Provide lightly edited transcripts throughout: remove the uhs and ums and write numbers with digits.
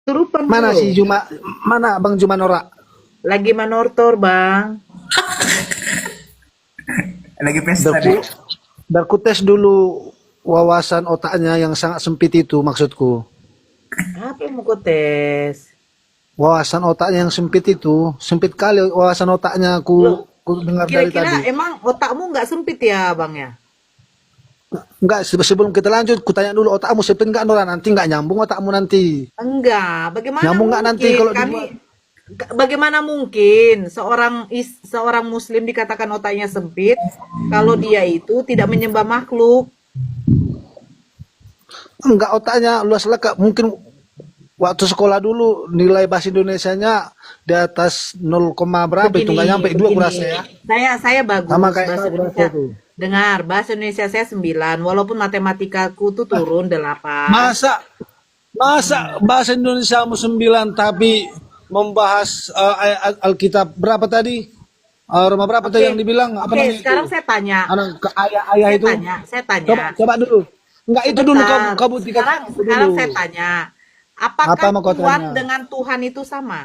Turupan Mana bro. si Juma? Mana Bang Juma Nora? Lagi manortor bang. Lagi pesta Berku, nih. berku tes dulu wawasan otaknya yang sangat sempit itu maksudku. Apa yang mau kau tes? Wawasan otaknya yang sempit itu, sempit kali wawasan otaknya Loh, ku dengar dari kira-kira tadi. emang otakmu nggak sempit ya bang ya? Enggak, sebelum kita lanjut, ku tanya dulu otakmu sempit enggak Nora? Nanti enggak nyambung otakmu nanti. Enggak. Bagaimana Nyambung enggak nanti mungkin kalau kami? dibuat? Bagaimana mungkin seorang Muslim dikatakan otaknya sempit kalau dia itu tidak menyembah makhluk? Enggak, otaknya luas lekap. Mungkin waktu sekolah dulu nilai bahasa Indonesianya di atas 0, berapa itu enggak nyampe 2 kurasa ya. Saya bagus Sama kayak bahasa kau kurasa Indonesia. itu. Dengar, bahasa Indonesia saya 9, walaupun matematikaku tuh turun 8. Masa masa bahasa Indonesia mu 9 tapi membahas Alkitab berapa tadi? Roma berapa tadi yang Oke. dibilang apa Oke, namanya itu? sekarang saya tanya. Anak ke ayah-ayah itu. Saya Coba tanya. coba dulu. Enggak itu dulu kau Sebentar. kau buktikan itu Sekarang dulu. saya tanya. Apa Apakah mau kau Tuhan tanya? dengan Tuhan itu sama?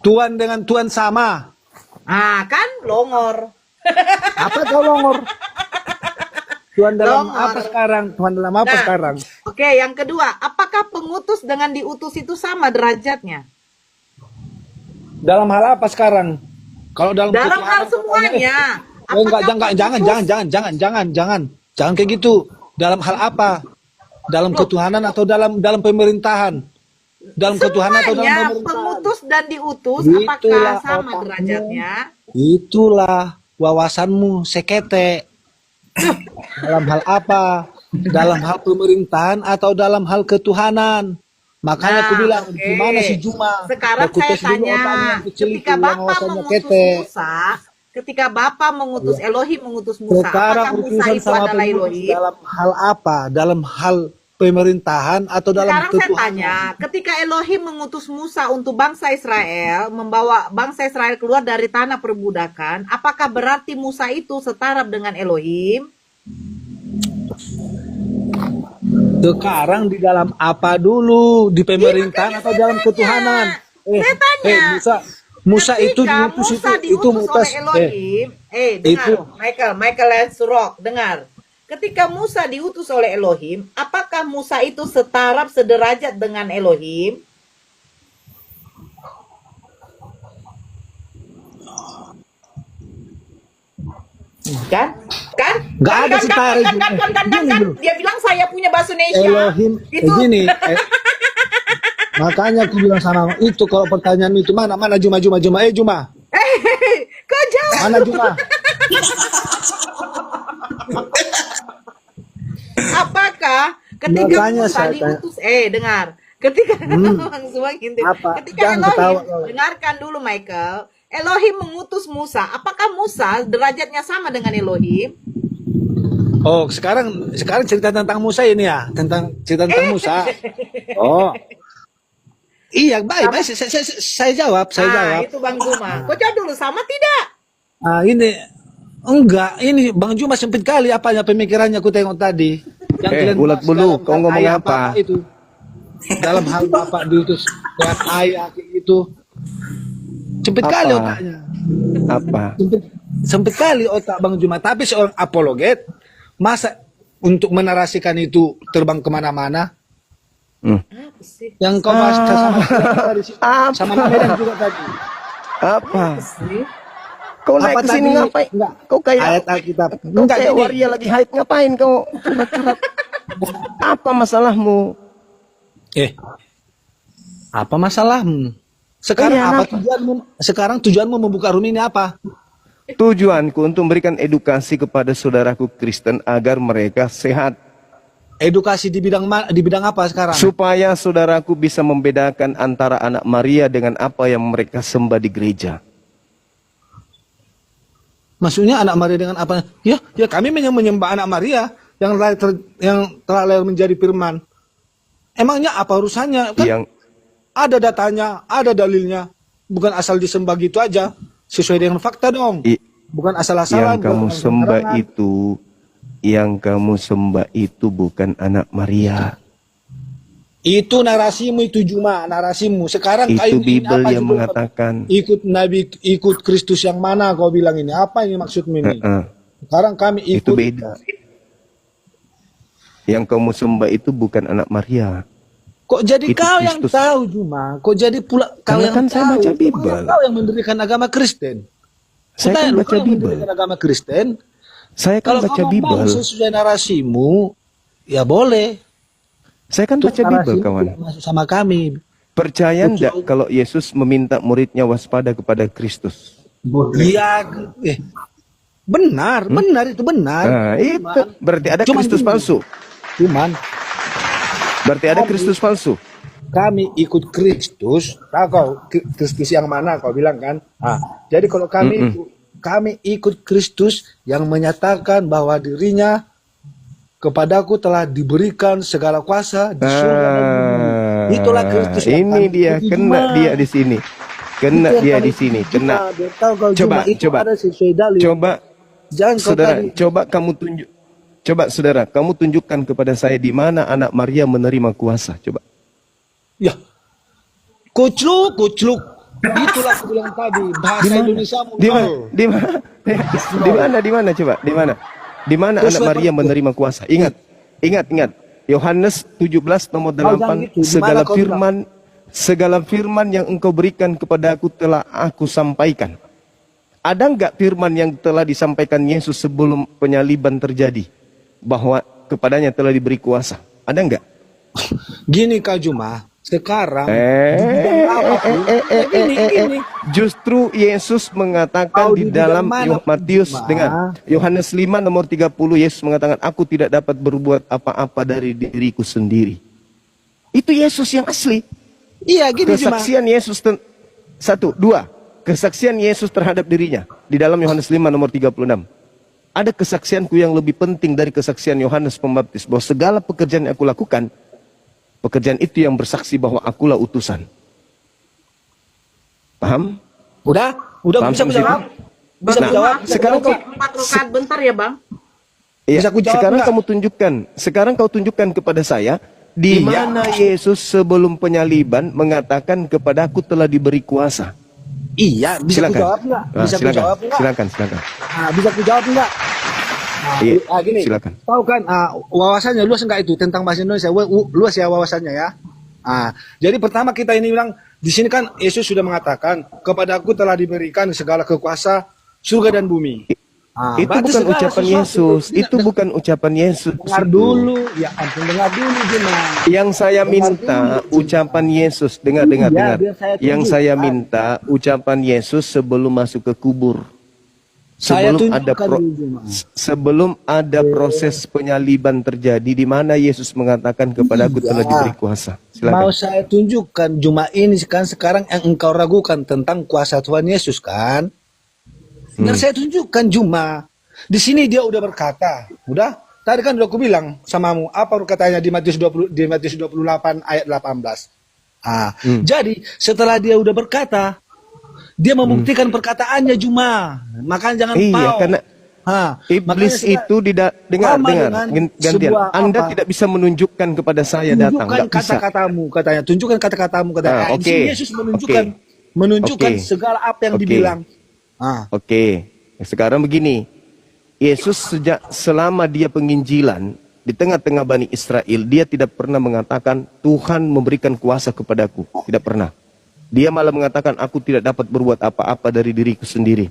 Tuhan dengan Tuhan sama. Ah, kan longor. Apa kau longor? Tuhan dalam apa Longor. sekarang? Tuhan dalam apa Nah, sekarang? oke, yang kedua, apakah pengutus dengan diutus itu sama derajatnya? Dalam hal apa sekarang? Kalau dalam Dalam hal ketuhanan kau tanya, semuanya. enggak, Apakah jangan kayak gitu. Dalam hal apa? Dalam Loh, ketuhanan atau dalam pemerintahan? Dalam ketuhanan atau dalam semuanya pemerintahan? pengutus dan diutus Itulah apakah sama otakmu. derajatnya? Itulah wawasanmu sekete. Dalam hal apa? Dalam hal pemerintahan atau dalam hal ketuhanan? Makanya aku Nah, bilang, oke. gimana si Juma? Sekarang Aku saya tes dulu tanya, otaknya yang kecil itu, ketika yang Bapa wawasannya mengutus kete. Musa, ketika Bapa mengutus Elohim mengutus Musa, Sekarang apakah Musa utusan itu sama adalah pengurus Elohim? dalam hal apa? Dalam hal pemerintahan atau dalam Sekarang saya tanya, ketuhanan? ketika Elohim mengutus Musa untuk bangsa Israel, membawa bangsa Israel keluar dari tanah perbudakan, apakah berarti Musa itu setara dengan Elohim? Sekarang di dalam apa dulu? Di Iya, pemerintahan makanya atau saya dalam tanya. ketuhanan? Saya tanya, Musa itu ketika diutus Musa itu diutus mutas oleh Elohim, dengar, itu Michael and Surok, dengar. Ketika Musa diutus oleh Elohim, apakah Musa itu setara sederajat dengan Elohim? Kan? Kan? nggak ada setara itu. Gini dulu. Dia bilang saya punya bahasa Indonesia. Elohim Itu gini. Makanya aku bilang sama itu kalau pertanyaan itu mana Juma Juma kau jawab. mana Juma Apakah ketika makanya Musa saya tanya diutus dengar, ketika langsung ngintip. apa Ketika jangan Elohim, ketawa. dengarkan dulu Michael. Elohim mengutus Musa. Apakah Musa derajatnya sama dengan Elohim? Oh sekarang cerita tentang Musa ini ya cerita tentang Musa. Oh iya baik Sama? saya jawab Itu Bang Zuma. Kau jawab dulu, sama tidak? ini enggak ini Bang Juma sempit kali apanya pemikirannya aku tengok tadi yang kalian Ulat bahas bulu, dalam kau hal ngomong ayah apa? itu dalam hal bapak diutus lewat ayah kayak gitu sempit kali Apa? otaknya Apa? sempit kali otak Bang Juma tapi seorang apologet masa untuk menarasikan itu terbang kemana-mana Apa sih? yang kau bahas sama tadi Apa? sama Medan juga tadi Apa? Apa sih? Kau naik apa ke sini tadi ngapain? enggak Kau kayak ayat Alkitab kau enggak kayak gini waria lagi hype ngapain kau? Apa masalahmu? apa masalahmu sekarang Iya, apa kenapa? tujuanmu sekarang tujuanmu membuka room ini apa Tujuanku untuk memberikan edukasi kepada saudaraku Kristen agar mereka sehat. edukasi di bidang apa sekarang Supaya saudaraku bisa membedakan antara anak Maria dengan apa yang mereka sembah di gereja. maksudnya anak Maria dengan apa ya kami menyembah anak Maria yang telah lahir menjadi firman emangnya apa urusannya kan Yang ada datanya ada dalilnya bukan asal disembah gitu aja sesuai dengan fakta dong i- bukan asal-asalan yang kamu bukan sembah sembarangan. itu, yang kamu sembah itu bukan anak Maria. Itu narasimu itu Juma, narasimu. Sekarang Itu kau ini Bible apa yang judul? mengatakan. Ikut Nabi, ikut Kristus yang mana kau bilang ini? Apa ini maksudmu ini? Sekarang kami Itu ikut. beda. Yang kamu sembah itu bukan anak Maria. Kok jadi Itu kau yang Kristus. tahu Juma? Kok jadi pula kau Karena yang kan saya tahu? baca Emangnya Bible. kau yang mendirikan agama Kristen. Saya Kutanya, kan lu, baca kau yang Bible. mendirikan agama Kristen. Saya kan Kalau baca kau Bible. membangun sesuai narasimu, ya boleh. Saya kan Itu baca Bible, narasimu kawan. tidak masuk sama kami. Percaya enggak kalau Yesus meminta muridnya waspada kepada Kristus? Iya, benar, benar itu benar. Nah, itu berarti ada Cuman Kristus gini. palsu. Cuman Berarti ada Kristus palsu. kami ikut Kristus, tahu kau Kristus yang mana kau bilang kan? Jadi kalau kami ikut Kristus yang menyatakan bahwa dirinya kepadaku telah diberikan segala kuasa di surga dan di bumi. Itulah Kristus yang Ini kami dia, ikuti, kena Juma. dia di sini. Kena Itu yang dia kami di sini, ikuti, kena. Juma. Biar tahu kau, Coba, Juma, itu coba. ada sesuai dalil. Coba, Jangan kau saudara, tadi. coba kamu tunjuk. Coba saudara, kamu tunjukkan kepada saya di mana anak Maria menerima kuasa. Coba. Ya, kucluk. Itulah aku bilang tadi, bahasa Indonesia Di mana? Di mana? Coba, di mana? Di mana anak Maria menerima kuasa? Ingat. Yohanes 17 nomor jangan 8, gitu. Di mana kau segala firman yang engkau berikan kepada aku telah aku sampaikan. Ada enggak firman yang telah disampaikan Yesus sebelum penyaliban terjadi? Bahwa kepadanya telah diberi kuasa. Ada enggak? Gini Kak Juma, sekarang gini. Justru Yesus mengatakan Kau di di bidang dalam mana, Matius Juma? dengan Yohanes 5 nomor 30, Yesus mengatakan aku tidak dapat berbuat apa-apa dari diriku sendiri. Itu Yesus yang asli. Iya gini Juma. Kesaksian Yesus kesaksian Yesus terhadap dirinya di dalam Yohanes 5 nomor 36. Ada kesaksianku yang lebih penting dari kesaksian Yohanes Pembaptis bahwa segala pekerjaan yang aku lakukan, pekerjaan itu yang bersaksi bahwa akulah utusan. Paham? Udah Paham bisa sampai jawab. situ? Bisa Nah, jawab. sekarang kau 4 rakaat bentar ya bang. Iya, Bisa aku jawab sekarang enggak? kamu tunjukkan. Sekarang kau tunjukkan kepada saya di mana Yesus sebelum penyaliban mengatakan kepadaku telah diberi kuasa. Iya, bisa aku Silakan. jawab enggak? Bisa aku Silakan. jawab enggak? Silakan. Bisa aku jawab enggak? Iya, Gini. silakan. Tahu kan wawasannya luas enggak itu tentang bahasa Indonesia? Luas ya wawasannya ya. Jadi pertama kita ini bilang di sini kan Yesus sudah mengatakan kepadaku telah diberikan segala kekuasa surga dan bumi. Itu berarti bukan segala ucapan sesuatu. Yesus. Tidak, Itu bukan ucapan Yesus. dengar Itu. dulu, ya ampun dengar dulu Juma. Yang saya minta ucapan Yesus, dengar. Iya, biar saya Yang tunjukkan. saya minta ucapan Yesus sebelum masuk ke kubur. Saya Sebelum ada tunjukkan dulu, Juma. sebelum ada proses penyaliban terjadi di mana Yesus mengatakan kepadaku Iya. telah diberi kuasa. Mau Silakan. saya tunjukkan Juma ini kan sekarang yang engkau ragukan tentang kuasa Tuhan Yesus kan? Dan saya tunjukkan Juma. Di sini dia udah berkata, udah. Tadi kan udah aku bilang samamu apa katanya di Matius 28 ayat 18. Jadi setelah dia udah berkata, dia membuktikan perkataannya Juma. Makanya jangan Iya, karena makanya iblis itu dengar sama dengan gantian. sebuah Anda apa? tidak bisa menunjukkan kepada saya datang, tunjukkan nggak bisa. kata-katamu katanya, tunjukkan kata-katamu katanya. Di Oke. sini Yesus menunjukkan Oke. segala apa yang Oke. dibilang. Oke, sekarang begini. Yesus selama dia penginjilan di tengah-tengah Bani Israel, dia tidak pernah mengatakan Tuhan memberikan kuasa kepadaku. Tidak pernah. Dia malah mengatakan aku tidak dapat berbuat apa-apa dari diriku sendiri.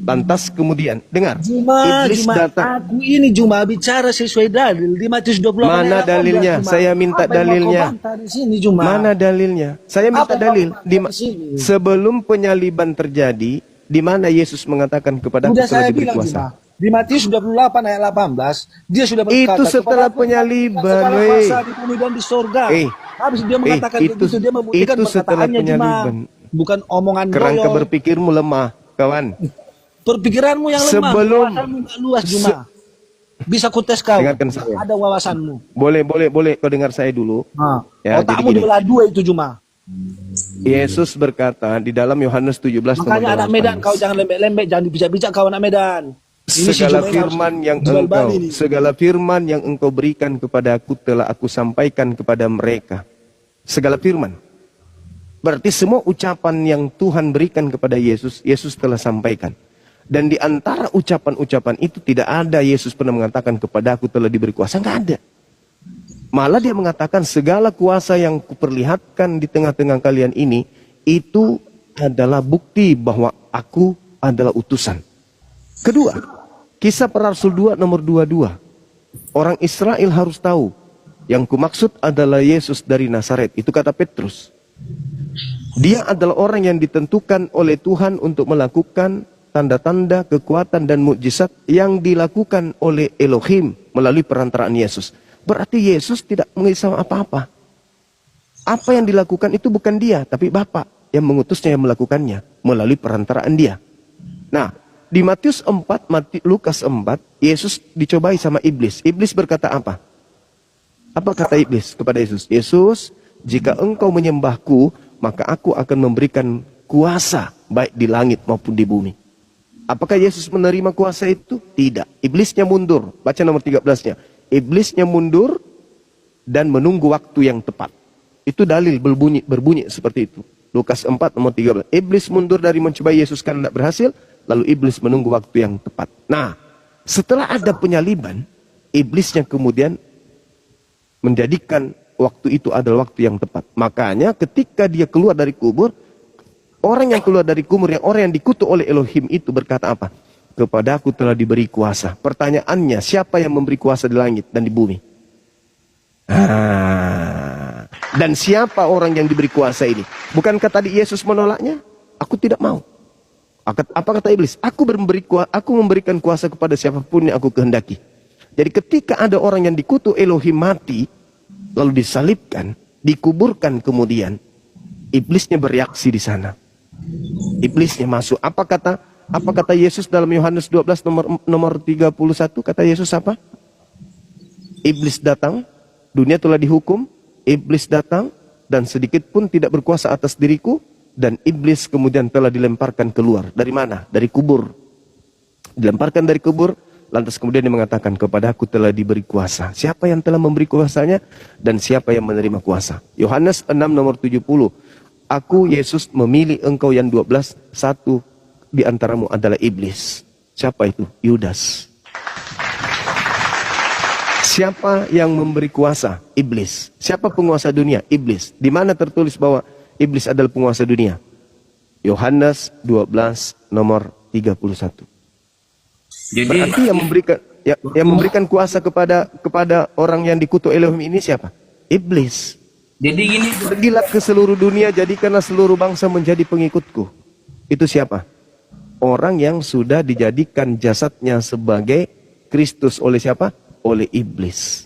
Lantas kemudian, dengar, iblis datang. Aku ini Juma bicara sesuai dalil di Matius 28 Mana ayat 18, dalilnya? Juma. Saya minta Apa yang mau kau dalilnya. bantah di sini, Juma? Mana dalilnya? Saya minta Apa yang dalil. mau kau bantah di sini? Sebelum penyaliban terjadi, di mana Yesus mengatakan kepadaku Udah telah saya diberi bilang kuasa. Juma. Di Matius 28 ayat 18, dia sudah berkata Itu setelah "Kepadaku penyaliban, segala weh. kuasa di bumi dan di sorga." Habis dia mengatakan itu- begitu, dia membuktikan itu setelah perkataannya Juma. penyaliban. Bukan omongan Kerangka doyol. berpikirmu lemah, kawan. Perpikiranmu yang lemah, Sebelum- wawasanmu nggak luas Juma. Bisa kutes kau. Dengarkan saya. Ada wawasanmu. Boleh kau dengar saya dulu. Ya, Otakmu jadi gini. dibelah dua itu Juma. Yesus berkata di dalam Yohanes 17 Makanya anak 8. Medan kau jangan lembek-lembek, jangan dibijak-bijak kau anak Medan. Ini si Segala Juma ini firman harus yang jual bali nih. segala firman yang engkau berikan kepada aku telah aku sampaikan kepada mereka. segala firman. Berarti semua ucapan yang Tuhan berikan kepada Yesus, Yesus telah sampaikan. Dan di antara ucapan-ucapan itu tidak ada Yesus pernah mengatakan kepada aku telah diberi kuasa. Nggak ada. Malah dia mengatakan segala kuasa yang kuperlihatkan di tengah-tengah kalian ini, itu adalah bukti bahwa aku adalah utusan. Kedua, Kisah Para Rasul 2 nomor 22. Orang Israel harus tahu, yang kumaksud adalah Yesus dari Nazaret. Itu kata Petrus. Dia adalah orang yang ditentukan oleh Tuhan untuk melakukan tanda-tanda, kekuatan dan mukjizat yang dilakukan oleh Elohim melalui perantaraan Yesus. Berarti Yesus tidak mengisahkan apa-apa. Apa yang dilakukan itu bukan dia, tapi Bapa yang mengutusnya yang melakukannya melalui perantaraan dia. Nah, di Matius 4, Lukas 4, Yesus dicobai sama iblis. Iblis berkata apa? Apa kata iblis kepada Yesus? Yesus, jika engkau menyembahku, maka aku akan memberikan kuasa baik di langit maupun di bumi. Apakah Yesus menerima kuasa itu? Tidak. Iblisnya mundur. Baca nomor 13-nya. Iblisnya mundur dan menunggu waktu yang tepat. Itu dalil berbunyi seperti itu. Lukas 4 nomor 13. Iblis mundur dari mencobai Yesus karena tidak berhasil. Lalu iblis menunggu waktu yang tepat. Nah, setelah ada penyaliban, iblisnya kemudian menjadikan waktu itu adalah waktu yang tepat. Makanya ketika dia keluar dari kubur, orang yang keluar dari kubur, orang yang dikutuk oleh Elohim itu berkata apa? Kepadaku telah diberi kuasa. Pertanyaannya, siapa yang memberi kuasa di langit dan di bumi? Dan siapa orang yang diberi kuasa ini? Bukankah tadi Yesus menolaknya? Aku tidak mau. Apa kata iblis? Aku memberikan kuasa kepada siapapun yang aku kehendaki. Jadi ketika ada orang yang dikutuk Elohim mati, lalu disalibkan, dikuburkan kemudian, iblisnya bereaksi di sana. Iblisnya masuk. Apa kata Yesus dalam Yohanes 12 nomor 31? Kata Yesus apa? Iblis datang, dunia telah dihukum, iblis datang dan sedikit pun tidak berkuasa atas diriku, dan iblis kemudian telah dilemparkan keluar. Dari mana? Dari kubur. Dilemparkan dari kubur, lantas kemudian dia mengatakan, kepadaku telah diberi kuasa. Siapa yang telah memberi kuasanya dan siapa yang menerima kuasa? Yohanes 6 nomor 70. Aku Yesus memilih engkau yang 12, satu di antaramu adalah iblis. Siapa itu? Yudas. Siapa yang memberi kuasa? Iblis. Siapa penguasa dunia? Iblis. Di mana tertulis bahwa iblis adalah penguasa dunia? Yohanes 12 nomor 31. Jadi Berarti yang memberikan kuasa kepada orang yang dikutuk Elohim ini siapa? Iblis. jadi gini, Pergilah ke seluruh dunia, jadikanlah seluruh bangsa menjadi pengikutku. Itu siapa? Orang yang sudah dijadikan jasadnya sebagai Kristus oleh siapa? Oleh iblis.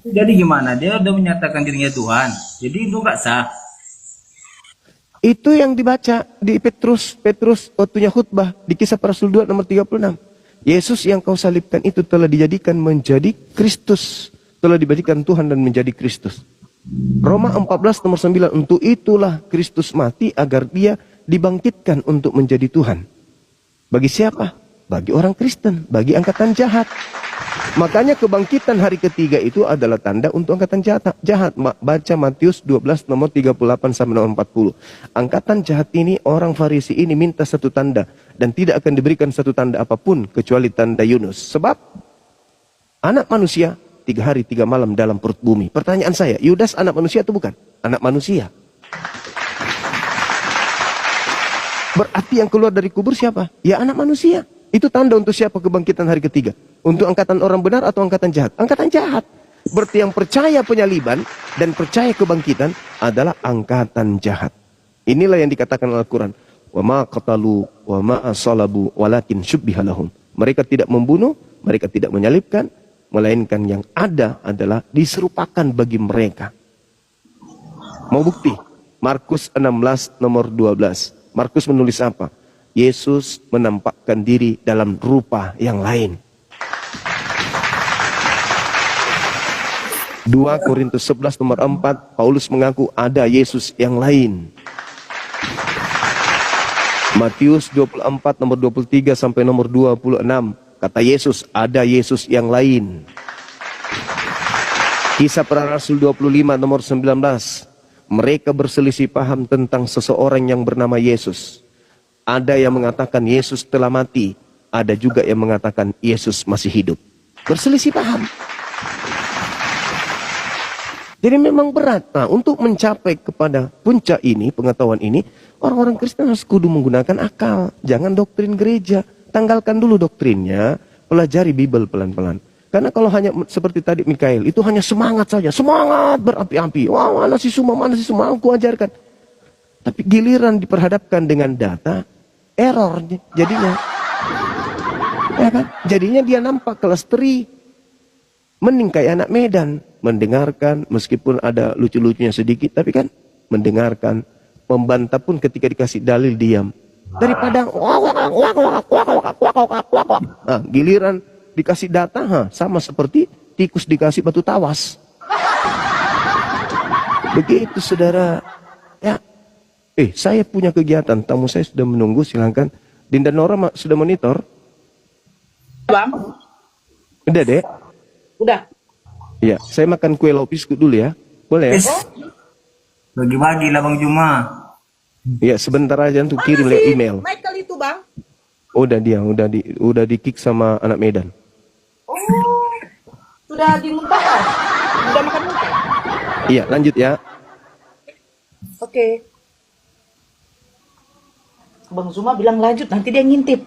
jadi gimana? Dia udah menyatakan dirinya Tuhan. Jadi itu nggak sah. Itu yang dibaca di Petrus waktunya khutbah di Kisah Para Rasul 2 nomor 36. Yesus yang kau salibkan itu telah dijadikan menjadi Kristus. Telah dijadikan Tuhan dan menjadi Kristus. Roma 14 nomor 9. Untuk itulah Kristus mati agar dia dibangkitkan untuk menjadi Tuhan. Bagi siapa? Bagi orang Kristen, bagi angkatan jahat. Makanya kebangkitan hari ketiga itu adalah tanda untuk angkatan jahat. Baca Matius 12 nomor 38 sampai nomor 40. Angkatan jahat ini, orang Farisi ini minta satu tanda. Dan tidak akan diberikan satu tanda apapun kecuali tanda Yunus. Sebab anak manusia 3 hari 3 malam dalam perut bumi. Pertanyaan saya, Yudas anak manusia atau bukan? Anak manusia. Berarti yang keluar dari kubur siapa? Ya anak manusia. Itu tanda untuk siapa kebangkitan hari ketiga? Untuk angkatan orang benar atau angkatan jahat? Angkatan jahat. Berarti yang percaya penyaliban dan percaya kebangkitan adalah angkatan jahat. Inilah yang dikatakan Al-Quran. Wa ma qatalu wa ma salabu walakin syubbiha lahum. Mereka tidak membunuh, mereka tidak menyalibkan, melainkan yang ada adalah diserupakan bagi mereka. Mau bukti? Markus 16 nomor 12. Markus menulis apa? Yesus menampakkan diri dalam rupa yang lain. 2 Korintus 11 nomor 4, Paulus mengaku ada Yesus yang lain. Matius 24 nomor 23 sampai nomor 26, kata Yesus, ada Yesus yang lain. Kisah Para Rasul 25 nomor 19. Mereka berselisih paham tentang seseorang yang bernama Yesus. Ada yang mengatakan Yesus telah mati. Ada juga yang mengatakan Yesus masih hidup. Berselisih paham. Jadi memang berat. Nah, untuk mencapai kepada puncak ini, pengetahuan ini, orang-orang Kristen harus kudu menggunakan akal. Jangan doktrin gereja. Tanggalkan dulu doktrinnya, pelajari Bible pelan-pelan. Karena kalau hanya seperti tadi Mikael, itu hanya semangat saja. Semangat berapi-api. Wah, mana si semua, aku ajarkan. Tapi giliran diperhadapkan dengan data, error jadinya. Ya kan? Jadinya dia nampak kelas teri. Mending kayak anak Medan. Mendengarkan, meskipun ada lucu-lucunya sedikit, tapi kan mendengarkan. Membantah pun ketika dikasih dalil diam. Daripada nah, giliran dikasih data, sama seperti tikus dikasih batu tawas. Begitu saudara. Ya, saya punya kegiatan, tamu saya sudah menunggu, silahkan. Dinda Nora sudah monitor? Bang, Udah dek? udah. Iya, saya makan kue lopisku dulu ya. Boleh ya? Bagi-bagi lah Bang Juma. Iya, sebentar aja untuk kirim lewat email. Michael itu bang. Udah dia, udah di kick sama anak Medan. Oh, sudah dimuntahkan. Sudah makan muntah. Iya, lanjut ya. Oke. Bang Zuma bilang lanjut, nanti dia ngintip.